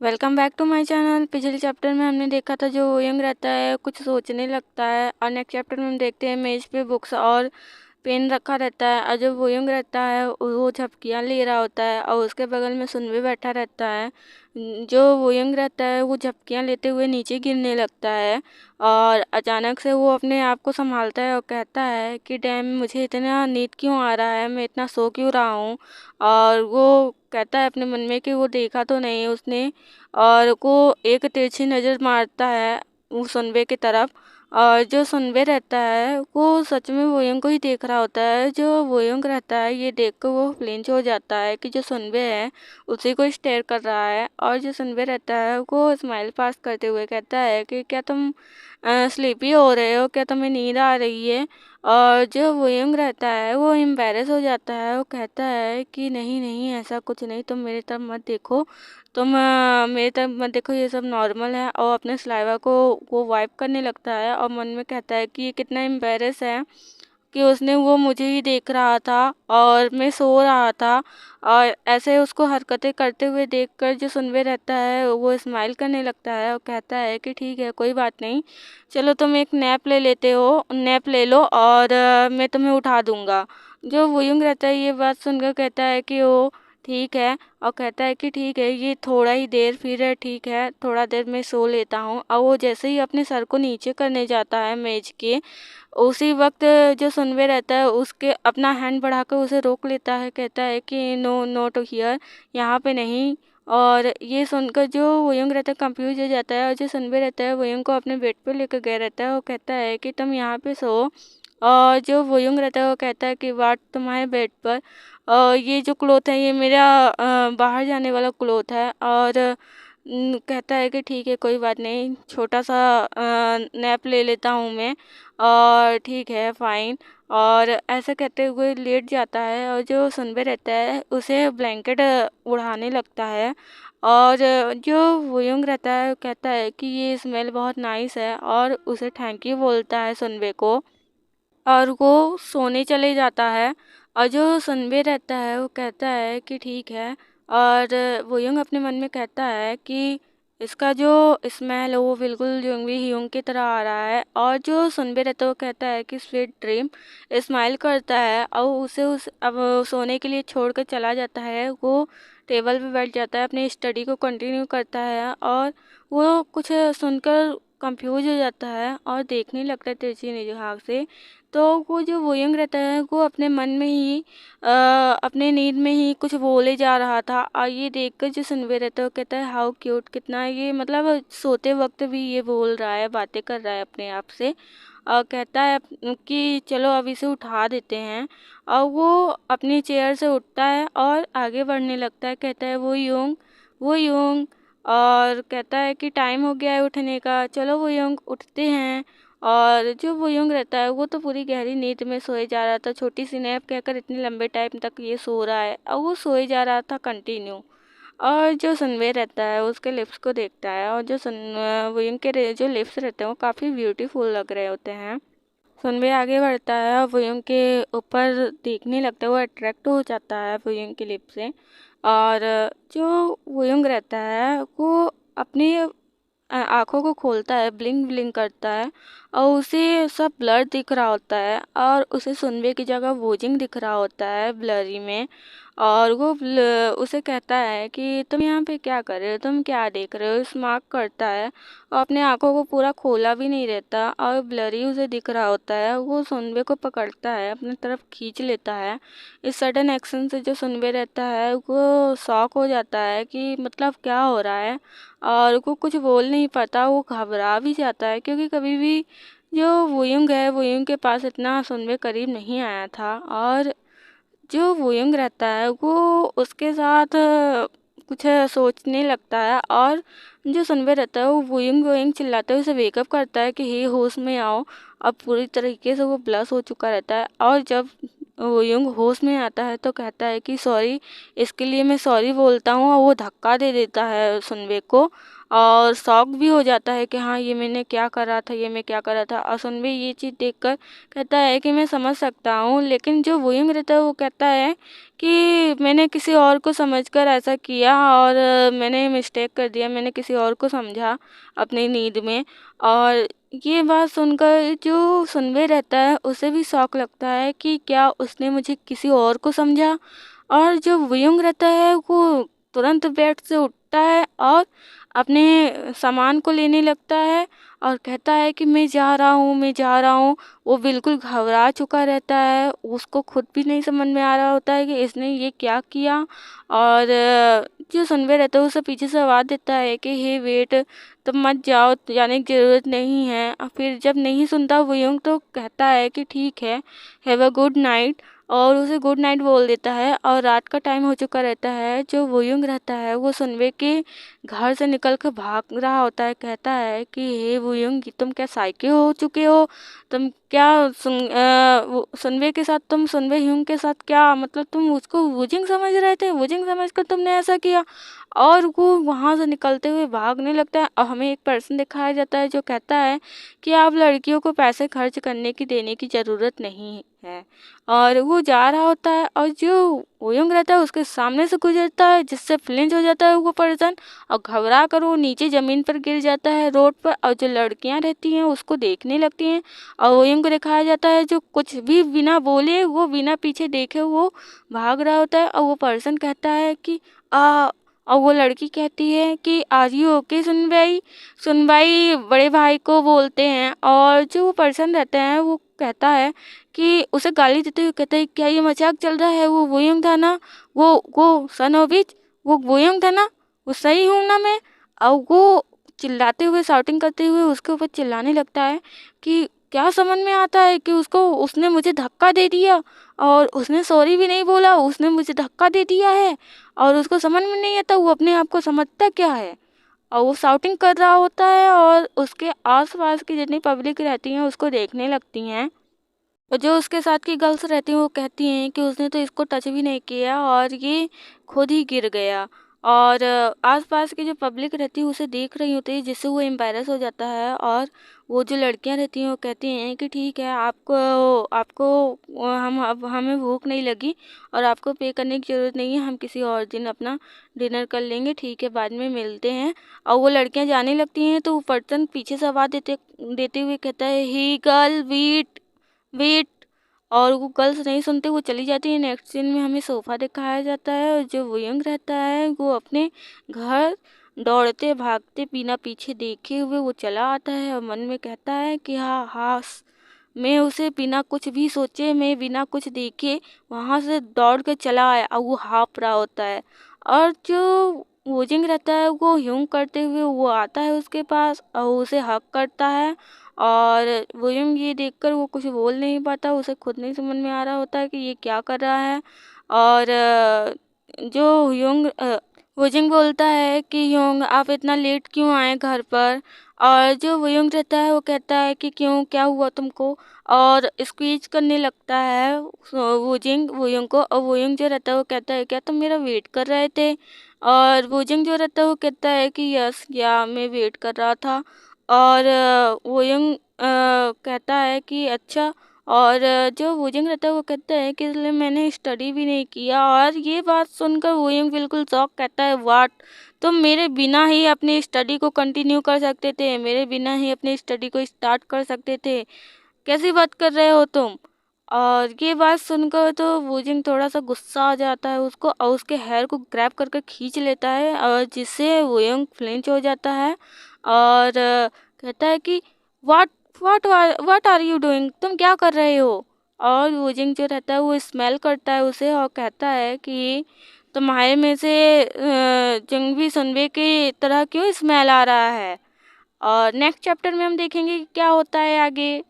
Welcome back to my channel. पिछले chapter में हमने देखा था जो यंग रहता है कुछ सोचने लगता है, और नेक्स्ट चैप्टर में हम देखते हैं मेज पे बुक्स और पेन रखा रहता है, और जो वो यंग रहता है वो झपकियाँ ले रहा होता है और उसके बगल में सुनवे बैठा रहता है। जो वो यंग रहता है वो झपकियाँ लेते हुए नीचे गिरने लगता है, और अचानक से वो अपने आप को संभालता है और कहता है कि डैम, मुझे इतना नींद क्यों आ रहा है, मैं इतना सो क्यों रहा हूँ। और वो कहता है अपने मन में कि वो देखा तो नहीं उसने, और वो एक तिरछी नज़र मारता है वो सुनबे की तरफ। और जो सुनबे रहता है वो सच में वोयंग को ही देख रहा होता है। जो वोयंग रहता है ये देख कर वो फ्लिंच हो जाता है कि जो सुनबे है उसी को स्टेयर कर रहा है। और जो सुनबे रहता है वो स्माइल पास करते हुए कहता है कि क्या तुम स्लीपी हो रहे हो, क्या तुम्हें नींद आ रही है। और जो वोयंग रहता है वो एम्बेरस हो जाता है, वो कहता है कि नहीं नहीं, ऐसा कुछ नहीं, तुम मेरी तरफ मत देखो, तुम मेरी तरफ मत देखो, ये सब नॉर्मल है। और अपने सलाइवा को वो वाइप करने लगता है और मन में कहता है कि ये कितना एम्बेरस है कि उसने वो मुझे ही देख रहा था और मैं सो रहा था। और ऐसे उसको हरकतें करते हुए देखकर जो सुनवे रहता है वो स्माइल करने लगता है और कहता है कि ठीक है, कोई बात नहीं, चलो तुम एक नैप ले लेते हो, नैप ले लो और मैं तुम्हें उठा दूंगा। जो वुयुंग रहता है ये बात सुनकर कहता है कि वो ठीक है, और कहता है कि ठीक है, ये थोड़ा ही देर, फिर ठीक है, थोड़ा देर मैं सो लेता हूँ। और वो जैसे ही अपने सर को नीचे करने जाता है मेज के, उसी वक्त जो सुनवे रहता है उसके अपना हैंड बढ़ाकर उसे रोक लेता है, कहता है कि नो, नॉट हियर, यहाँ पे नहीं। और ये सुनकर जो वोयंग रहता है कंफ्यूज हो जाता है, और जो सुनवे रहता है वोयंग को अपने बेड पे लेकर गया रहता है। वो कहता है कि तुम यहाँ पे सो। और जो वोयंग रहता है वो कहता है कि वाट, तुम्हारे बेड पर ये जो क्लोथ है ये मेरा बाहर जाने वाला क्लोथ है। और कहता है कि ठीक है, कोई बात नहीं, छोटा सा नैप ले लेता हूँ मैं, और ठीक है, फाइन। और ऐसा कहते हुए लेट जाता है, और जो सुनबे रहता है उसे ब्लैंकेट उड़ाने लगता है। और जो वुयुंग रहता है वो कहता है कि ये स्मेल बहुत नाइस है, और उसे थैंक यू बोलता है सुनबे को, और वो सोने चले जाता है। और जो सुनबे रहता है वो कहता है कि ठीक है, और वुयुंग अपने मन में कहता है कि इसका जो स्मेल है वो बिल्कुल जुंगवी ह्यूंग की तरह आ रहा है। और जो सुनबे रहता है वो कहता है कि स्वीट ड्रीम, स्माइल करता है और उसे उस अब सोने के लिए छोड़कर चला जाता है। वो टेबल पे बैठ जाता है, अपनी स्टडी को कंटिन्यू करता है, और वो कुछ सुनकर कंफ्यूज हो जाता है और देखने लगता है तिरछी निगाह से। तो वो जो वोयंग रहता है वो अपने मन में ही अपने नींद में ही कुछ बोले जा रहा था, और ये देखकर जो सुनवे रहता है वो कहता है हाउ क्यूट, कितना ये, मतलब सोते वक्त भी ये बोल रहा है, बातें कर रहा है अपने आप से। और कहता है कि चलो अब इसे उठा देते हैं। और वो अपनी चेयर से उठता है और आगे बढ़ने लगता है, कहता है वो यूंग, वो यूंग। और कहता है कि टाइम हो गया है उठने का, चलो वो यूंग, उठते हैं। और जो वुयुंग रहता है वो तो पूरी गहरी नींद में सोए जा रहा था, छोटी सी नैप कहकर इतने लंबे टाइम तक ये सो रहा है, और वो सोए जा रहा था कंटिन्यू। और जो सुनवे रहता है उसके लिप्स को देखता है, और जो वुयुंग के जो लिप्स रहते हैं वो काफ़ी ब्यूटीफुल लग रहे होते हैं। सुनवे आगे बढ़ता है और वुयुंग के ऊपर देखने लगता है, वो अट्रैक्ट हो जाता है वुयुंग के लिप से। और जो वुयुंग रहता है वो अपनी आंखों को खोलता है, ब्लिंक ब्लिंक करता है, और उसे सब ब्लर दिख रहा होता है, और उसे सुनवे की जगह वोजिंग दिख रहा होता है ब्लरी में। और वो उसे कहता है कि तुम यहाँ पे क्या कर रहे हो, तुम क्या देख रहे हो, स्मार्क करता है, और अपने आंखों को पूरा खोला भी नहीं रहता और ब्लरी उसे दिख रहा होता है। वो सुनवे को पकड़ता है, अपनी तरफ खींच लेता है। इस सडन एक्शन से जो सुनवे रहता है वो शॉक हो जाता है कि मतलब क्या हो रहा है, और वो कुछ बोल नहीं पाता, वो घबरा भी जाता है, क्योंकि कभी भी जो वुयुंग है वुयुंग के पास इतना सुनवे करीब नहीं आया था। और जो वुयुंग रहता है वो उसके साथ कुछ सोचने लगता है, और जो सुनवे रहता है वो वुयुंग वुयुंग चिल्लाते हुए उसे वेकअप करता है कि हे होश में आओ। अब पूरी तरीके से वो ब्लश हो चुका रहता है, और जब वोयुंग होश में आता है तो कहता है कि सॉरी, इसके लिए मैं सॉरी बोलता हूँ, और वो धक्का दे देता है सुनवे को, और शॉक भी हो जाता है कि हाँ ये मैंने क्या करा था, ये मैं क्या करा था। और सुनवे ये चीज़ देखकर कहता है कि मैं समझ सकता हूँ, लेकिन जो वोयुंग रहता है वो कहता है कि मैंने किसी और को समझकर ऐसा किया, और मैंने मिस्टेक कर दिया, मैंने किसी और को समझा अपनी नींद में। और ये बात सुनकर जो सुनवे रहता है उसे भी शौक लगता है कि क्या उसने मुझे किसी और को समझा। और जो वुयुंग रहता है वो तुरंत बेड से उठता है और अपने सामान को लेने लगता है और कहता है कि मैं जा रहा हूँ, मैं जा रहा हूँ। वो बिल्कुल घबरा चुका रहता है, उसको खुद भी नहीं समझ में आ रहा होता है कि इसने ये क्या किया। और जो सुनवे रहता है उसे पीछे से आवाज़ देता है कि हे वेट, तुम मत जाओ, जाने की ज़रूरत नहीं है। और फिर जब नहीं सुनता वुयुंग तो कहता है कि ठीक है, हैव अ गुड नाइट, और उसे गुड नाइट बोल देता है। और रात का टाइम हो चुका रहता है। जो वुयुंग रहता है वो सुनवे के घर से निकल कर भाग रहा होता है, कहता है कि हे वुयुंग, तुम क्या साइको हो चुके हो? तुम क्या सुनवे के साथ, तुम सुनवे ह्यूंग के साथ क्या, मतलब तुम उसको वुजिंग समझ रहे थे, वुजिंग समझकर तुमने ऐसा किया। और वो वहाँ से निकलते हुए भागने लगता है। और हमें एक पर्सन दिखाया जाता है जो कहता है कि आप लड़कियों को पैसे खर्च करने की देने की ज़रूरत नहीं है। और वो जा रहा होता है और जो वोयुंग रहता है उसके सामने से गुजरता है, जिससे फ्लिंच हो जाता है वो पर्सन, और घबरा कर वो नीचे ज़मीन पर गिर जाता है रोड पर। और जो लड़कियां रहती हैं उसको देखने लगती हैं, और वोयुंग को दिखाया जाता है जो कुछ भी बिना बोले, वो बिना पीछे देखे वो भाग रहा होता है। और वो पर्सन कहता है कि आ और वो लड़की कहती है कि आर यू ओके सुनवाई। सुनवाई बड़े भाई को बोलते हैं। और जो वो पर्सन रहता है वो कहता है कि उसे गाली देते हुए कहता है, क्या ये मजाक चल रहा है? वो वोयुंग था ना, वो सन ऑफ बिच, वो वोयुंग था ना, वो सही हूँ ना मैं? और वो चिल्लाते हुए, शाउटिंग करते हुए उसके ऊपर चिल्लाने लगता है कि क्या समझ में आता है कि उसको, उसने मुझे धक्का दे दिया और उसने सॉरी भी नहीं बोला, उसने मुझे धक्का दे दिया है और उसको समझ में नहीं आता वो अपने आप को समझता क्या है। और वो शाउटिंग कर रहा होता है और उसके आसपास की जितनी पब्लिक रहती हैं उसको देखने लगती हैं। और जो उसके साथ की गर्ल्स रहती हैं वो कहती हैं कि उसने तो इसको टच भी नहीं किया और ये खुद ही गिर गया। और आसपास की जो पब्लिक रहती है उसे देख रही होती है, जिससे वो एम्बैरस हो जाता है। और वो जो लड़कियां रहती हैं वो कहती हैं कि ठीक है, आपको आपको हम अब हमें भूख नहीं लगी और आपको पे करने की ज़रूरत नहीं है, हम किसी और दिन अपना डिनर कर लेंगे, ठीक है, बाद में मिलते हैं। और वो लड़कियां जाने लगती हैं तो वो पर्सन पीछे से आवाज़ देते देते हुए कहता है, ही गर्ल वेट वेट। और वो गर्ल्स नहीं सुनते, वो चली जाती है। नेक्स्ट सीन में हमें सोफा दिखाया जाता है और जो वुयंग रहता है वो अपने घर दौड़ते भागते बिना पीछे देखे हुए वो चला आता है और मन में कहता है कि हाँ हाँ, मैं उसे बिना कुछ भी सोचे, मैं बिना कुछ देखे वहाँ से दौड़ के चला आया, और वो हाँफ रहा होता है। और जो वोजिंग रहता है वो यूं करते हुए वो आता है उसके पास और उसे हक करता है। और वोजिंग ये देखकर वो कुछ बोल नहीं पाता, उसे खुद नहीं समझ में आ रहा होता है कि ये क्या कर रहा है। और जो ह्यूंग वोजिंग बोलता है कि ह्यूंग, आप इतना लेट क्यों आए घर पर? और जो वोयुंग रहता है वो कहता है कि क्यों, क्या हुआ तुमको? और स्क्वीज करने लगता है वोजिंग वोयुंग को। और वोयुंग जो रहता है वो कहता है, क्या तुम मेरा वेट कर रहे थे? और वोजिंग जो रहता है वो कहता है कि यस, या मैं वेट कर रहा था। और वोयुंग कहता है कि अच्छा। और जो वोजिंग रहता है वो कहता है कि इसलिए मैंने स्टडी भी नहीं किया। और ये बात सुनकर वोयुंग बिल्कुल शॉक, कहता है व्हाट, तुम मेरे बिना ही अपनी स्टडी को कंटिन्यू कर सकते थे, मेरे बिना ही अपनी स्टडी को स्टार्ट कर सकते थे, कैसी बात कर रहे हो तुम? और ये बात सुनकर तो वूजिंग थोड़ा सा गुस्सा आ जाता है उसको, और उसके हेयर को ग्रैब करके खींच लेता है, और जिससे वोयंग फ्लिंच हो जाता है। और कहता है कि what what what are you doing, तुम क्या कर रहे हो? और वूजिंग जो रहता है वो स्मेल करता है उसे और कहता है कि तुम्हारे में से जंगवी सनबे की तरह क्यों स्मेल आ रहा है? और नेक्स्ट चैप्टर में हम देखेंगे कि क्या होता है आगे।